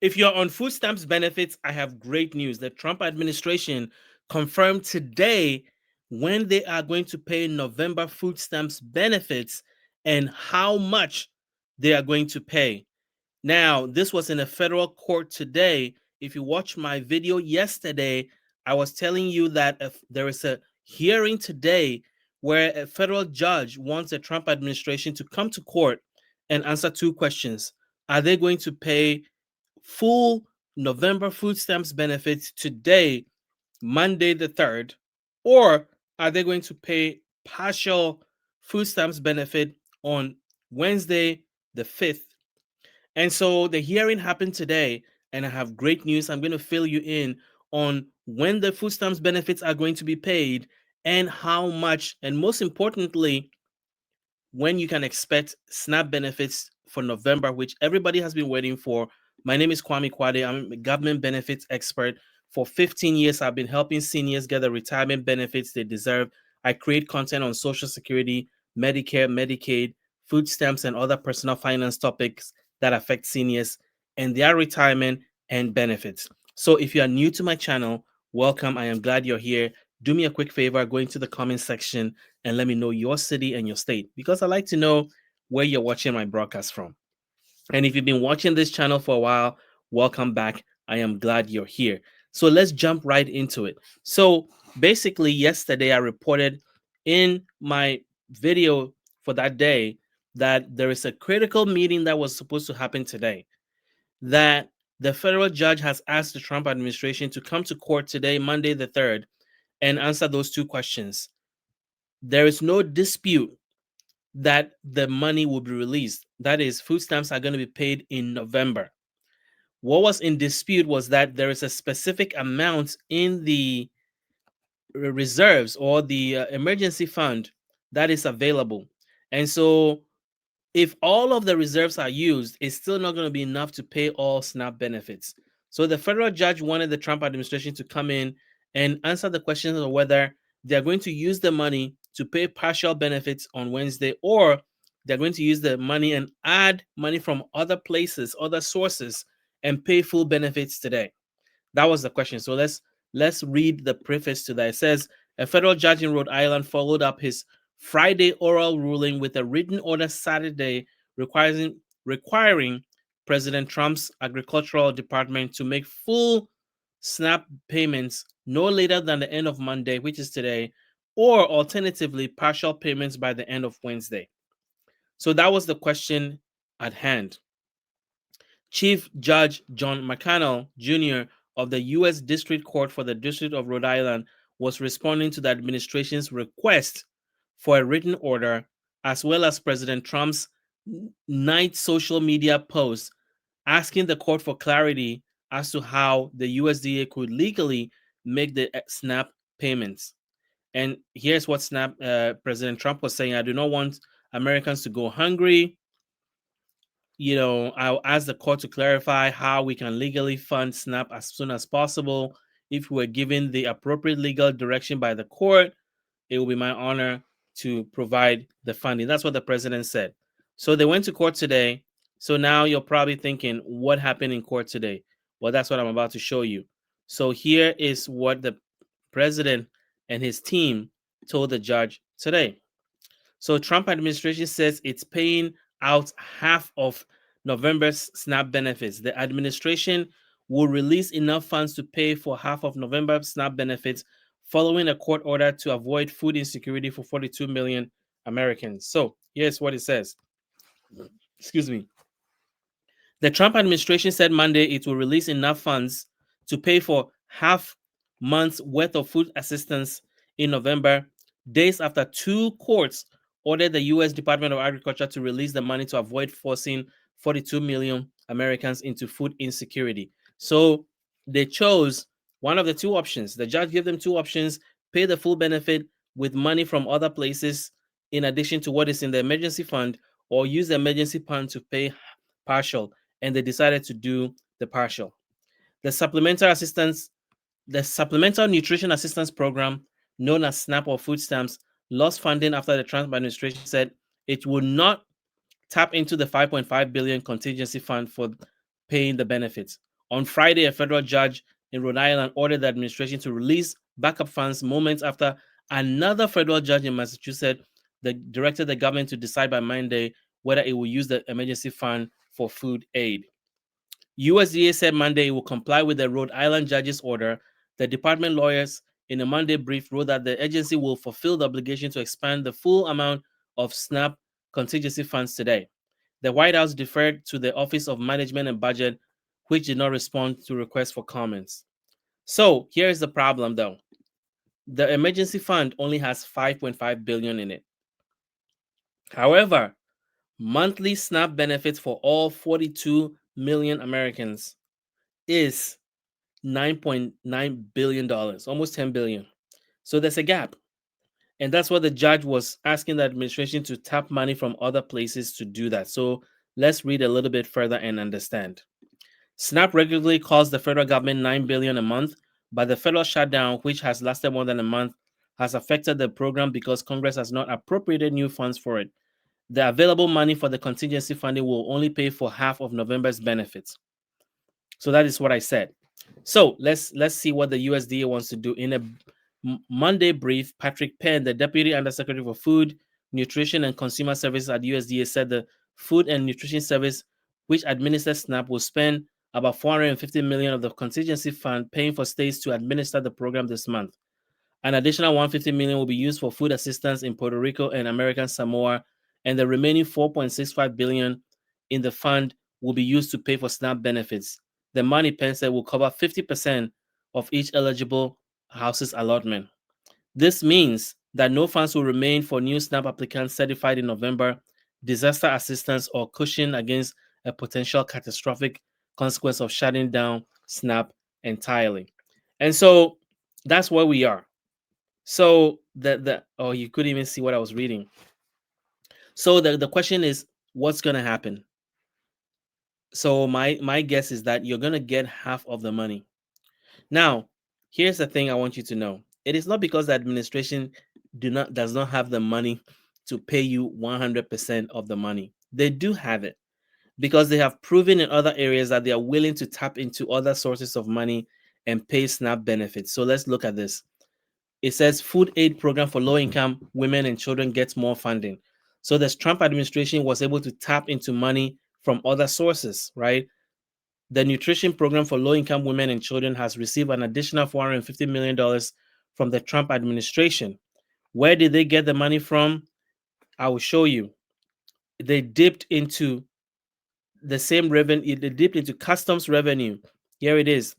If you're on food stamps benefits, I have great news. The Trump administration confirmed today when they are going to pay November food stamps benefits and how much they are going to pay. Now, this was in a federal court today. If you watch my video yesterday, I was telling you that if there is a hearing today where a federal judge wants the Trump administration to come to court and answer two questions. Are they going to pay full November food stamps benefits today, Monday the 3rd, or are they going to pay partial food stamps benefit on Wednesday the 5th? And so the hearing happened today, and I have great news. I'm going to fill you in on when the food stamps benefits are going to be paid and how much, and most importantly, when you can expect SNAP benefits for November, which everybody has been waiting for. My name is Kwame Kwade. I'm a government benefits expert. For 15 years, I've been helping seniors get the retirement benefits they deserve. I create content on Social Security, Medicare, Medicaid, food stamps, and other personal finance topics that affect seniors and their retirement and benefits. So if you are new to my channel, welcome. I am glad you're here. Do me a quick favor, go into the comment section and let me know your city and your state, because I like to know where you're watching my broadcast from. And if you've been watching this channel for a while, welcome back. I am glad you're here. So let's jump right into it. So basically, yesterday I reported in my video for that day that there is a critical meeting that was supposed to happen today, that the federal judge has asked the Trump administration to come to court today, Monday the 3rd, and answer those two questions. There is no dispute that the money will be released. That is, food stamps are going to be paid in November. What was in dispute was that there is a specific amount in the reserves or the emergency fund that is available. And so if all of the reserves are used, it's still not going to be enough to pay all SNAP benefits. So the federal judge wanted the Trump administration to come in and answer the questions of whether they're going to use the money to pay partial benefits on Wednesday, or they're going to use the money and add money from other places, other sources, and pay full benefits today. That was the question. So let's read the preface to that. It says a federal judge in Rhode Island followed up his Friday oral ruling with a written order Saturday requiring President Trump's agricultural department to make full SNAP payments no later than the end of Monday, which is today, or alternatively partial payments by the end of Wednesday. So that was the question at hand. Chief Judge John McConnell Jr. of the U.S. District Court for the District of Rhode Island was responding to the administration's request for a written order, as well as President Trump's night social media post asking the court for clarity as to how the USDA could legally make the SNAP payments. And here's what President Trump was saying: I do not want Americans to go hungry. I'll ask the court to clarify how we can legally fund SNAP as soon as possible. If we were given the appropriate legal direction by the court, it will be my honor to provide the funding. That's what the president said. So they went to court today. So now you're probably thinking, what happened in court today? Well, that's what I'm about to show you. So here is what the president and his team told the judge today. So Trump administration says it's paying out half of November's SNAP benefits. The administration will release enough funds to pay for half of November's SNAP benefits following a court order to avoid food insecurity for 42 million Americans. So here's what it says. Excuse me. The Trump administration said Monday it will release enough funds to pay for half month's worth of food assistance in November, days after two courts ordered the U.S. Department of Agriculture to release the money to avoid forcing 42 million Americans into food insecurity. So they chose one of the two options. The judge gave them two options: pay the full benefit with money from other places in addition to what is in the emergency fund, or use the emergency fund to pay partial. And they decided to do the partial. The Supplemental Nutrition Assistance Program, known as SNAP or food stamps, lost funding after the Trump administration said it would not tap into the $5.5 billion contingency fund for paying the benefits. On Friday, a federal judge in Rhode Island ordered the administration to release backup funds moments after another federal judge in Massachusetts directed the government to decide by Monday whether it will use the emergency fund for food aid. USDA said Monday it will comply with the Rhode Island judge's order. The department lawyers in a Monday brief wrote that the agency will fulfill the obligation to expand the full amount of SNAP contingency funds today. The White House deferred to the Office of Management and Budget, which did not respond to requests for comments. So here's the problem, though. The emergency fund only has 5.5 billion in it. However, monthly SNAP benefits for all 42 million Americans is $9.9 billion, almost 10 billion. So there's a gap. And that's what the judge was asking the administration to tap money from other places to do that. So let's read a little bit further and understand. SNAP regularly costs the federal government $9 billion a month, but the federal shutdown, which has lasted more than a month, has affected the program because Congress has not appropriated new funds for it. The available money for the contingency funding will only pay for half of November's benefits. So that is what I said. So let's see what the USDA wants to do. In a Monday brief, Patrick Penn, the Deputy Undersecretary for Food, Nutrition and Consumer Services at USDA, said the Food and Nutrition Service, which administers SNAP, will spend about $450 million of the contingency fund paying for states to administer the program this month. An additional $150 million will be used for food assistance in Puerto Rico and American Samoa, and the remaining $4.65 billion in the fund will be used to pay for SNAP benefits. The money, Penn said, will cover 50% of each eligible house's allotment. This means that no funds will remain for new SNAP applicants certified in November, disaster assistance, or cushion against a potential catastrophic consequence of shutting down SNAP entirely. And so that's where we are. So you couldn't even see what I was reading. So the question is, what's going to happen? So my guess is that you're going to get half of the money. Now, here's the thing I want you to know. It is not because the administration does not have the money to pay you 100% of the money. They do have it because they have proven in other areas that they are willing to tap into other sources of money and pay SNAP benefits. So let's look at this. It says food aid program for low-income women and children gets more funding. So the Trump administration was able to tap into money from other sources, right? The nutrition program for low-income women and children has received an additional $450 million from the Trump administration. Where did they get the money from? I will show you. They dipped into the same revenue. They dipped into customs revenue. Here it is.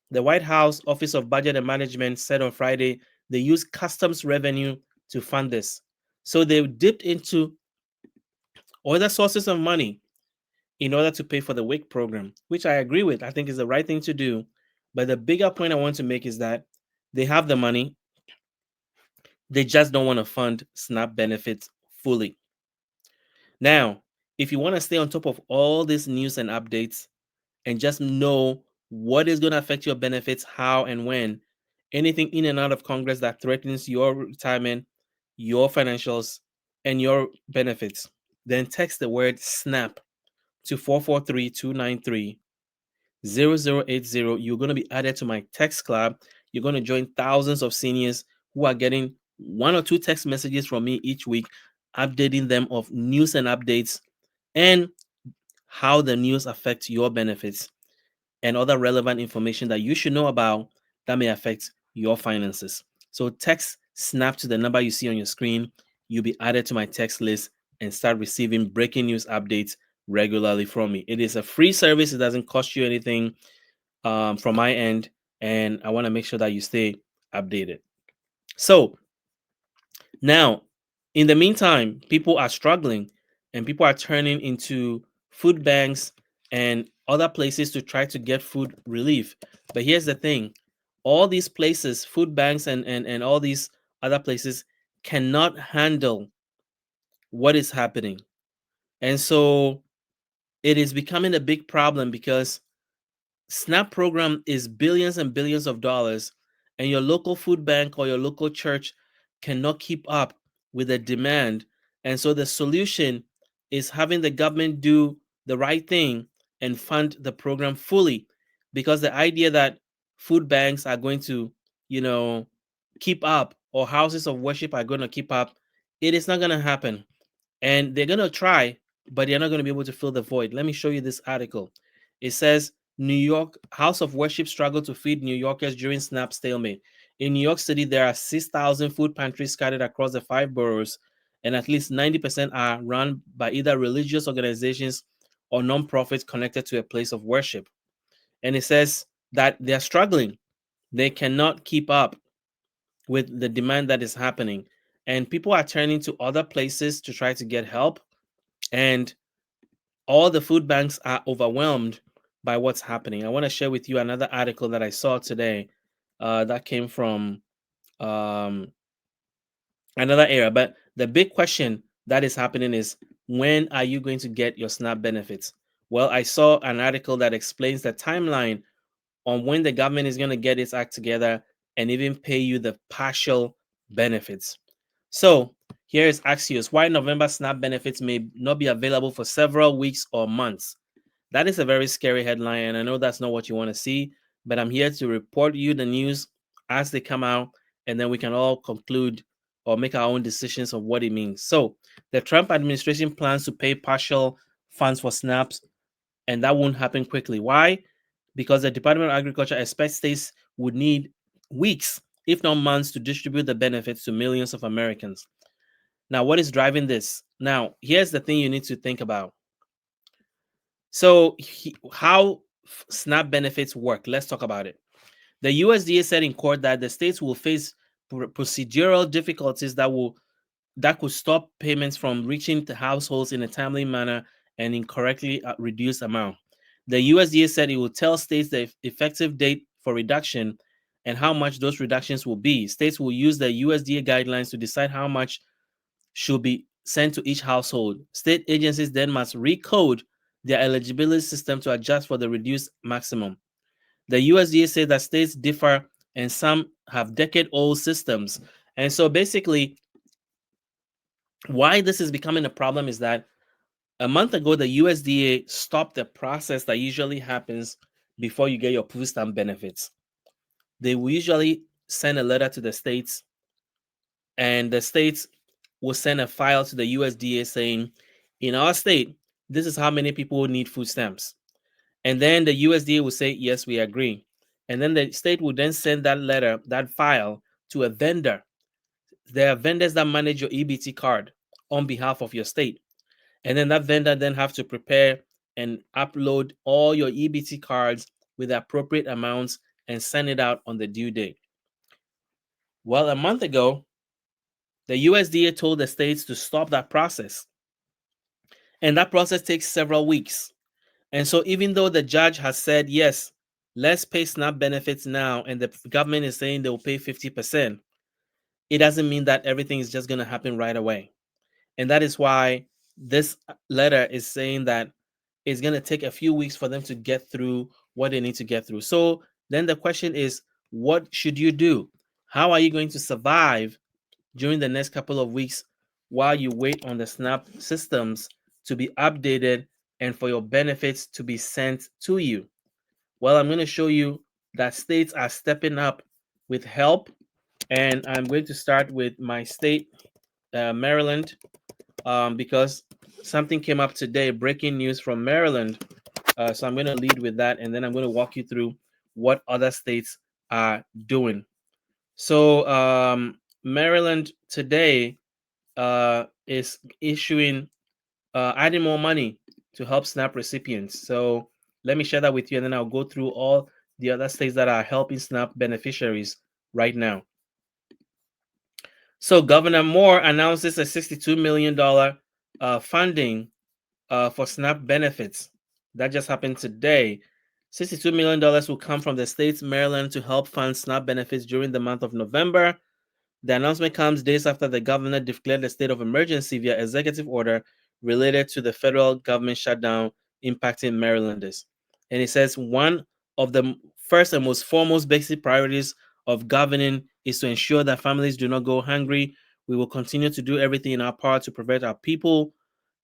The White House Office of Budget and Management said on Friday they used customs revenue to fund this. So they dipped into other sources of money in order to pay for the WIC program, which I agree with. I think is the right thing to do. But the bigger point I want to make is that they have the money. They just don't want to fund SNAP benefits fully. Now, if you want to stay on top of all this news and updates and just know what is going to affect your benefits, how and when, anything in and out of Congress that threatens your retirement, your financials, and your benefits, then text the word SNAP to 443-293-0080. You're going to be added to my text club. You're going to join thousands of seniors who are getting 1 or 2 text messages from me each week, updating them of news and updates and how the news affects your benefits and other relevant information that you should know about that may affect your finances. So text SNAP to the number you see on your screen. You'll be added to my text list and start receiving breaking news updates regularly from me. It is a free service. It doesn't cost you anything from my end. And I want to make sure that you stay updated. So now, in the meantime, people are struggling and people are turning into food banks and other places to try to get food relief. But here's the thing. All these places, food banks and all these other places cannot handle what is happening. And so it is becoming a big problem because SNAP program is billions and billions of dollars, and your local food bank or your local church cannot keep up with the demand. And so the solution is having the government do the right thing and fund the program fully. because the idea that food banks are going to, you know, keep up, or houses of worship are going to keep up, it is not going to happen. And they're going to try, but they're not going to be able to fill the void. Let me show you this article. It says New York House of Worship struggle to feed New Yorkers during SNAP stalemate. In New York City, there are 6,000 food pantries scattered across the 5 boroughs, and at least 90% are run by either religious organizations or nonprofits connected to a place of worship. And it says that they're struggling. They cannot keep up with the demand that is happening. And people are turning to other places to try to get help. And all the food banks are overwhelmed by what's happening. I want to share with you another article that I saw today that came from um, another area. But the big question that is happening is, when are you going to get your SNAP benefits? Well, I saw an article that explains the timeline on when the government is going to get its act together and even pay you the partial benefits. So here is Axios: why November SNAP benefits may not be available for several weeks or months. That is a very scary headline, and I know that's not what you want to see, but I'm here to report you the news as they come out, and then we can all conclude or make our own decisions of what it means. So the Trump administration plans to pay partial funds for SNAPs, and that won't happen quickly. Why? Because the Department of Agriculture expects states would need weeks, if not months, to distribute the benefits to millions of Americans. Now, what is driving this? Now, here's the thing you need to think about. So, how SNAP benefits work? Let's talk about it. The USDA said in court that the states will face procedural difficulties that could stop payments from reaching the households in a timely manner and incorrectly reduced amount. The USDA said it will tell states the effective date for reduction and how much those reductions will be. States will use the USDA guidelines to decide how much should be sent to each household. State agencies then must recode their eligibility system to adjust for the reduced maximum. The USDA said that states differ and some have decade-old systems. And so basically, why this is becoming a problem is that a month ago, the USDA stopped the process that usually happens before you get your food stamp benefits. They will usually send a letter to the states, and the states will send a file to the USDA saying, in our state, this is how many people need food stamps. And then the USDA will say, yes, we agree. And then the state will then send that letter, that file, to a vendor. There are vendors that manage your EBT card on behalf of your state. And then that vendor then have to prepare and upload all your EBT cards with the appropriate amounts and send it out on the due date. Well, a month ago, the USDA told the states to stop that process. And that process takes several weeks. And so even though the judge has said, yes, let's pay SNAP benefits now, and the government is saying they'll pay 50%, it doesn't mean that everything is just going to happen right away. And that is why this letter is saying that it's going to take a few weeks for them to get through what they need to get through. So then the question is, what should you do? How are you going to survive during the next couple of weeks while you wait on the SNAP systems to be updated and for your benefits to be sent to you? Well, I'm going to show you that states are stepping up with help. And I'm going to start with my state, Maryland, because something came up today, breaking news from Maryland. So I'm going to lead with that, and then I'm going to walk you through what other states are doing. So Maryland today is issuing, adding more money to help SNAP recipients. So let me share that with you, and then I'll go through all the other states that are helping SNAP beneficiaries right now. So Governor Moore announces a $62 million funding for SNAP benefits. That just happened today. $62 million will come from the states Maryland to help fund SNAP benefits during the month of November. The announcement comes days after the governor declared a state of emergency via executive order related to the federal government shutdown impacting Marylanders. And it says one of the first and most foremost basic priorities of governing is to ensure that families do not go hungry. We will continue to do everything in our power to protect our people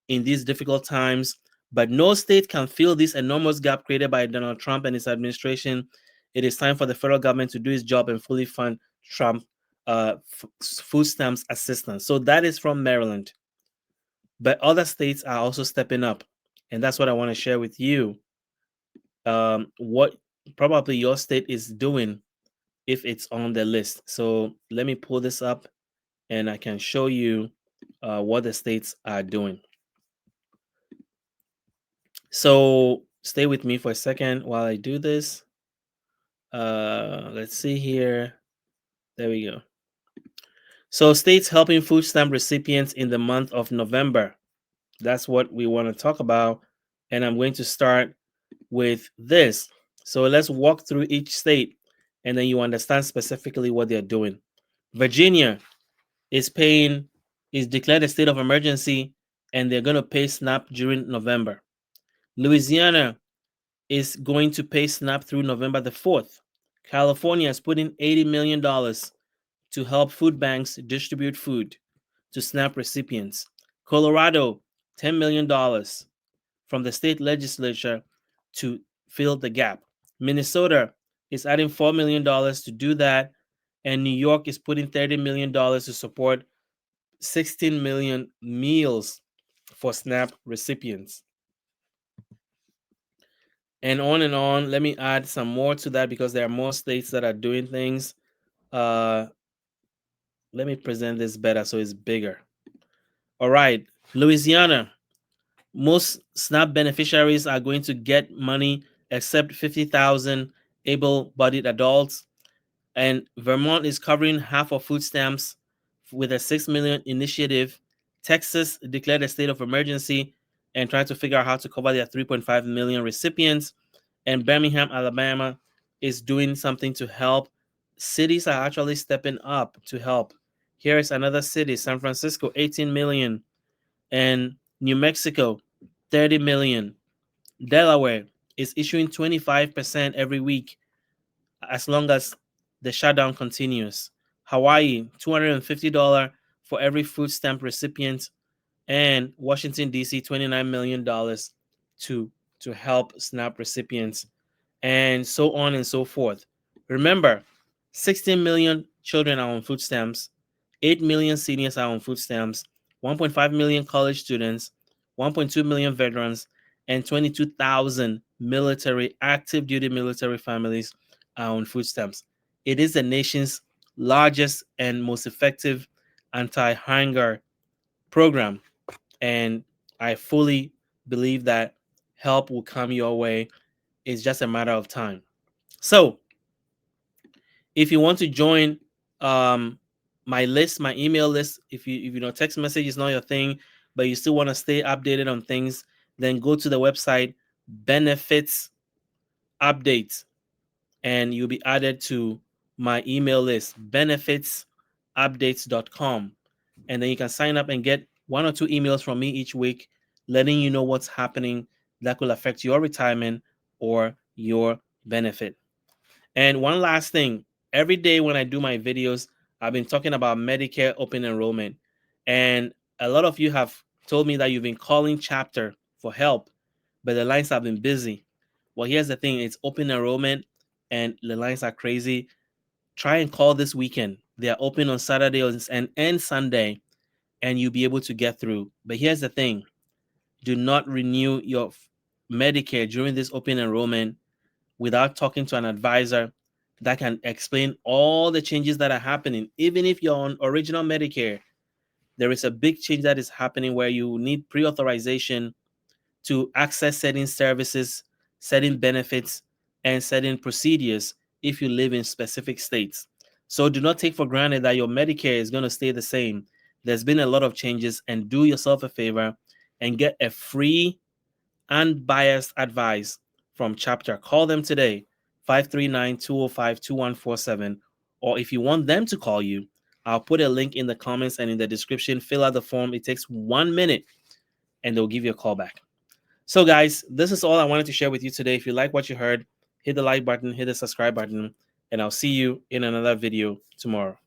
in these difficult times, But no state can fill this enormous gap created by Donald Trump and his administration. It is time for the federal government to do its job and fully fund Trump food stamps assistance. So that is from Maryland. But other states are also stepping up. And that's what I want to share with you. What probably your state is doing if it's on the list. So let me pull this up and I can show you what the states are doing. So stay with me for a second while I do this. Let's see here. There we go. So states helping food stamp recipients in the month of November. That's what we want to talk about. And I'm going to start with this. So let's walk through each state and then you understand specifically what they're doing. Virginia is declared a state of emergency and they're going to pay SNAP during November. Louisiana is going to pay SNAP through November the 4th. California is putting $80 million to help food banks distribute food to SNAP recipients. Colorado, $10 million from the state legislature to fill the gap. Minnesota is adding $4 million to do that. And New York is putting $30 million to support 16 million meals for SNAP recipients. And on and on. Let me add some more to that because there are more states that are doing things. Let me present this better so it's bigger. All right, Louisiana. Most SNAP beneficiaries are going to get money except 50,000 able-bodied adults. And Vermont is covering half of food stamps with a 6 million initiative. Texas declared a state of emergency and trying to figure out how to cover their 3.5 million recipients. And Birmingham, Alabama is doing something to help. Cities are actually stepping up to help. Here is another city, San Francisco, 18 million. And New Mexico, 30 million. Delaware is issuing 25% every week as long as the shutdown continues. Hawaii, $250 for every food stamp recipient. And Washington, D.C., $29 million to help SNAP recipients, and so on and so forth. Remember, 16 million children are on food stamps, 8 million seniors are on food stamps, 1.5 million college students, 1.2 million veterans, and 22,000 active duty military families are on food stamps. It is the nation's largest and most effective anti-hunger program. And I fully believe that help will come your way. It's just a matter of time. So if you want to join my list, my email list, if you know text message is not your thing, but you still want to stay updated on things, then go to the website benefits updates and you'll be added to my email list, benefitsupdates.com. And then you can sign up and get 1 or 2 emails from me each week, letting you know what's happening that could affect your retirement or your benefit. And one last thing, every day when I do my videos, I've been talking about Medicare open enrollment. And a lot of you have told me that you've been calling Chapter for help, but the lines have been busy. Well, here's the thing, it's open enrollment and the lines are crazy. Try and call this weekend. They are open on Saturday and Sunday, and you'll be able to get through. But here's the thing, do not renew your Medicare during this open enrollment without talking to an advisor that can explain all the changes that are happening. Even if you're on original Medicare, there is a big change that is happening where you need pre-authorization to access certain services, certain benefits, and certain procedures if you live in specific states. So do not take for granted that your Medicare is going to stay the same. There's been a lot of changes, and do yourself a favor and get a free, unbiased advice from Chapter. Call them today, 539-205-2147. Or if you want them to call you, I'll put a link in the comments and in the description. Fill out the form. It takes 1 minute and they'll give you a call back. So guys, this is all I wanted to share with you today. If you like what you heard, hit the like button, hit the subscribe button, and I'll see you in another video tomorrow.